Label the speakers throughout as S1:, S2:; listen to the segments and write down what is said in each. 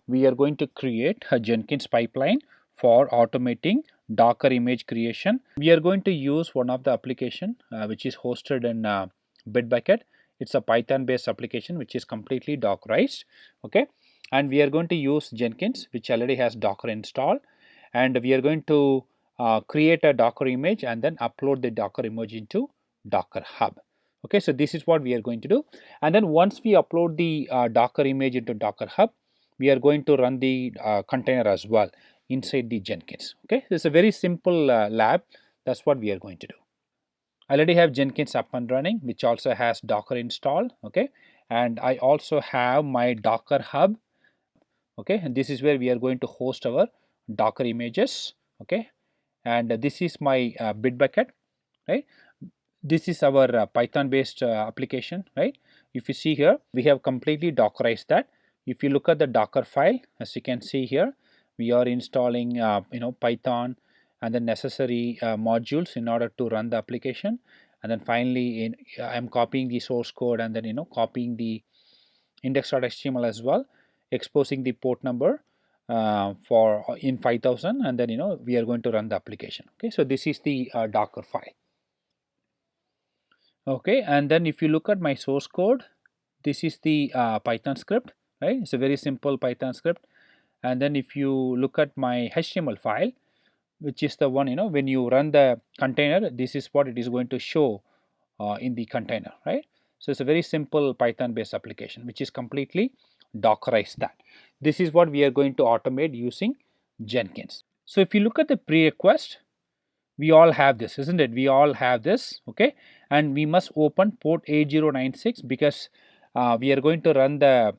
S1: we are going to create a Jenkins pipeline for automating Docker image creation. We are going to use one of the application which is hosted in Bitbucket. It's a Python based application which is completely Dockerized. Okay, and we are going to use Jenkins, which already has Docker installed, and we are going to create a Docker image and then upload the Docker image into Docker Hub. Okay, so this is what we are going to do, and then once we upload the Docker image into Docker Hub, we are going to run the container as well inside the Jenkins. Okay, this is a very simple lab. That's what we are going to do. I already have Jenkins up and running, which also has Docker installed. Okay, and I also have my Docker Hub. Okay, and this is where we are going to host our Docker images. Okay, and this is my Bitbucket, right? This is our Python based application, right? If you see here, we have completely Dockerized that. If you look at the Docker file, as you can see here, we are installing Python and the necessary modules in order to run the application, and then finally I'm copying the source code and then copying the index.html as well, exposing the port number for in 5000, and then we are going to run the application. Okay, so this is the Docker file. Okay, and then if you look at my source code, this is the Python script, right? It's a very simple Python script. And then if you look at my HTML file, which is the one, when you run the container, this is what it is going to show in the container, right? So it's a very simple Python based application which is completely Dockerized that. This is what we are going to automate using Jenkins. So if you look at the pre-request, we all have this, isn't it? We all have this. Okay, and we must open port 8096 because we are going to run the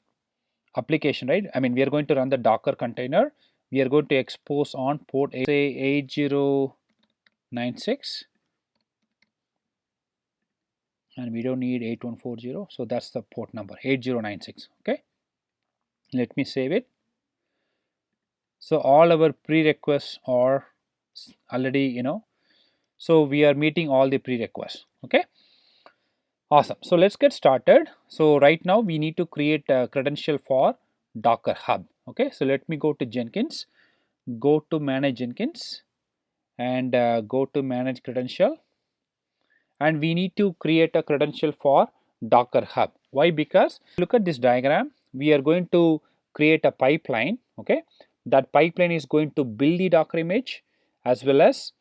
S1: application, right? I mean, we are going to run the Docker container. We are going to expose on port 8096, and we don't need 8140, so that's the port number 8096. Okay, let me save it. So all our prerequisites are already, so we are meeting all the prerequisites. Okay, awesome. So let's get started. So right now we need to create a credential for Docker Hub. Okay, so let me go to Jenkins, go to manage Jenkins, and go to manage credential, and we need to create a credential for Docker Hub. Why? Because look at this diagram, we are going to create a pipeline. Okay, that pipeline is going to build the Docker image, as well as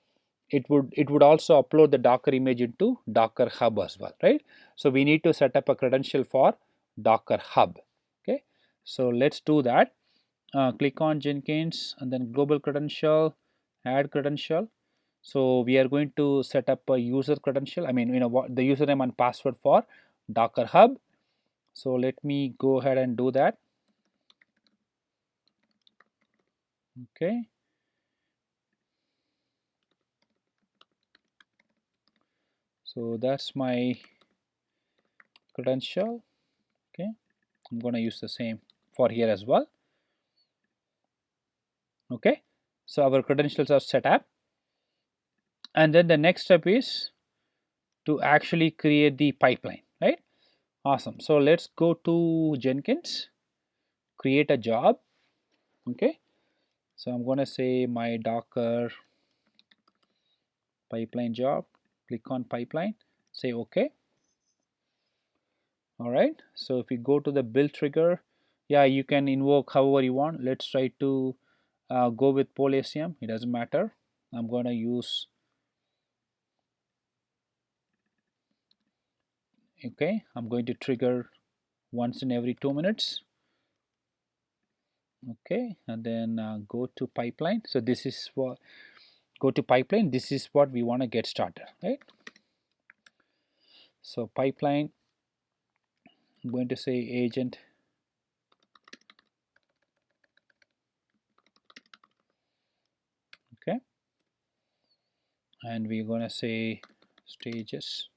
S1: it would also upload the Docker image into Docker Hub as well, right? So we need to set up a credential for Docker Hub. Okay, so let's do that. Click on Jenkins and then global credential, add credential. So we are going to set up a user credential. I mean, what the username and password for Docker Hub. So let me go ahead and do that. Okay. So that's my credential. Okay, I'm going to use the same for here as well. Okay, so our credentials are set up, and then the next step is to actually create the pipeline, right? Awesome. So let's go to Jenkins, create a job. Okay, so I'm going to say my Docker pipeline job, click on pipeline, say OK. All right, so if you go to the build trigger, yeah, you can invoke however you want. Let's try to go with PolACM, it doesn't matter. I'm going to use, okay, I'm going to trigger once in every 2 minutes. Okay, and then go to pipeline. So this is what, go to pipeline, this is what we want to get started, right? So pipeline, I'm going to say agent okay, and we're going to say stages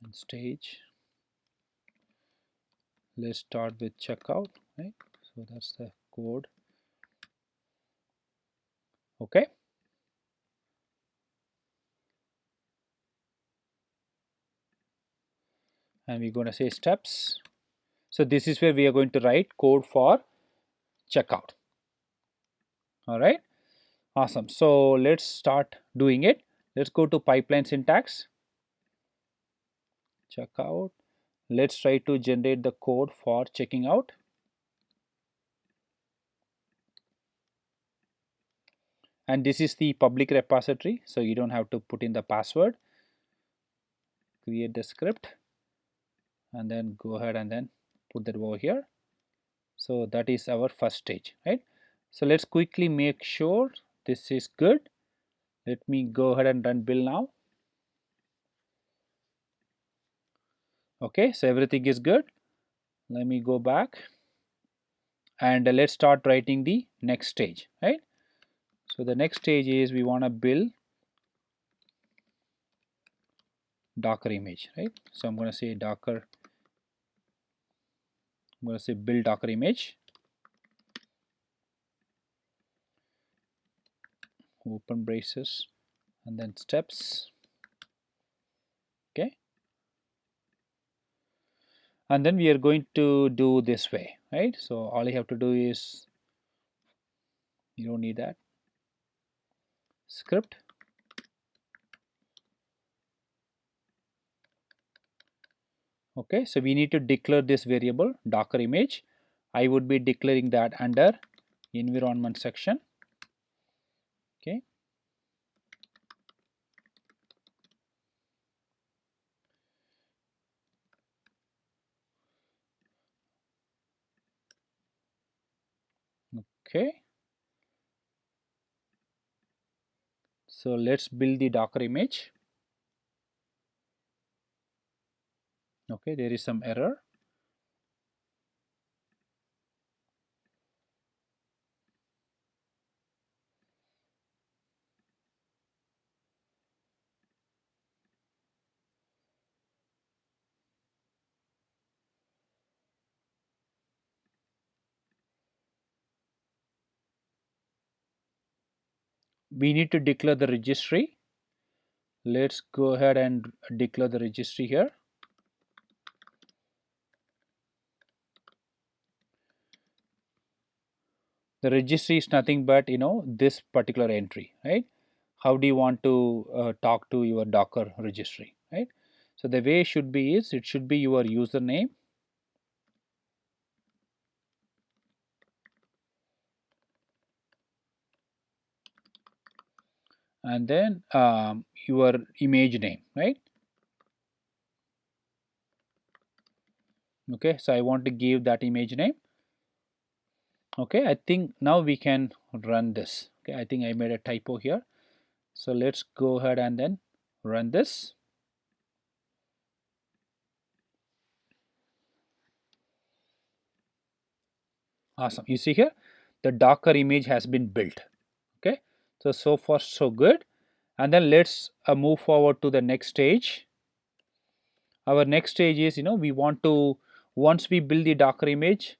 S1: and stage. Let's start with checkout, right? So that's the code. Okay, and we're going to say steps. So this is where we are going to write code for checkout. All right, awesome. So let's start doing it. Let's go to pipeline syntax, checkout. Let's try to generate the code for checking out. And this is the public repository, so you don't have to put in the password. Create the script and then go ahead and then put that over here. So that is our first stage, right? So let's quickly make sure this is good. Let me go ahead and run build now. Okay, so everything is good. Let me go back and let's start writing the next stage, right? So the next stage is we want to build Docker image, right? So I'm going to say Docker, I'm going to say build Docker image, open braces, and then steps. Okay, and then we are going to do this way, right? So all you have to do is, you don't need that script. Okay, so we need to declare this variable Docker image. I would be declaring that under environment section. Okay, okay, so let's build the Docker image. Okay, there is some error. We need to declare the registry. Let's go ahead and declare the registry here. The registry is nothing but, this particular entry, right? How do you want to talk to your Docker registry, right? So the way it should be is, it should be your username, and then your image name, right? Okay, so I want to give that image name. Okay, I think now we can run this. Okay, I think I made a typo here. So let's go ahead and then run this. Awesome. You see here, the Docker image has been built. Okay, so far so good. And then let's move forward to the next stage. Our next stage is, we want to, once we build the Docker image,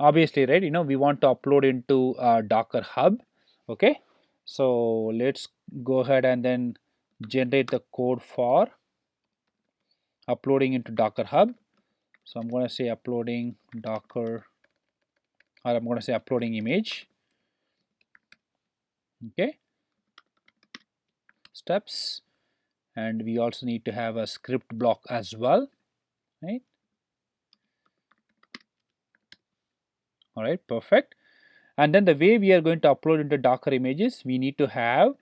S1: obviously, right, we want to upload into Docker Hub. Okay, so let's go ahead and then generate the code for uploading into Docker Hub. So I'm going to say uploading Docker, or I'm going to say uploading image. Okay, steps, and we also need to have a script block as well, right? All right, perfect. And then the way we are going to upload into Docker images, we need to have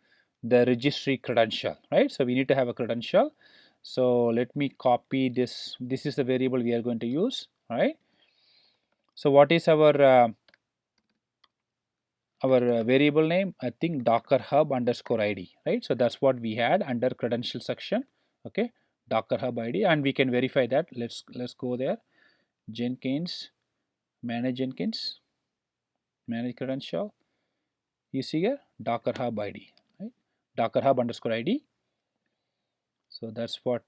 S1: the registry credential, right? So we need to have a credential. So let me copy this. This is the variable we are going to use, right? So what is our variable name? I think Docker Hub underscore ID, right? So that's what we had under credential section. Okay, Docker Hub ID, and we can verify that. Let's go there. Jenkins, manage Jenkins, manage credential. You see here, Docker Hub ID, right? Docker Hub underscore ID. So that's what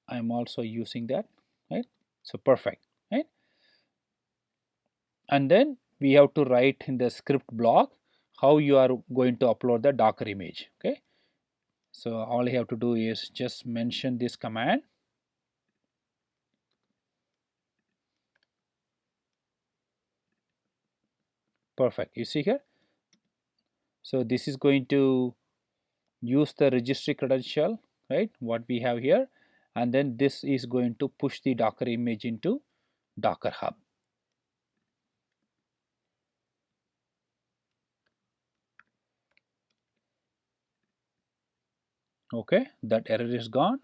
S1: I'm also using that, right? So perfect, right? And then we have to write in the script block how you are going to upload the Docker image. Okay, so all you have to do is just mention this command. Perfect. You see here. So this is going to use the registry credential, right, what we have here, and then this is going to push the Docker image into Docker Hub. Okay, that error is gone.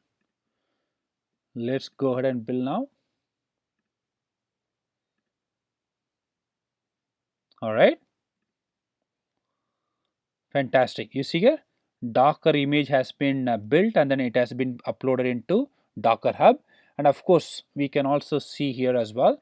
S1: Let's go ahead and build now. All right, fantastic. You see here, Docker image has been built and then it has been uploaded into Docker Hub. And of course, we can also see here as well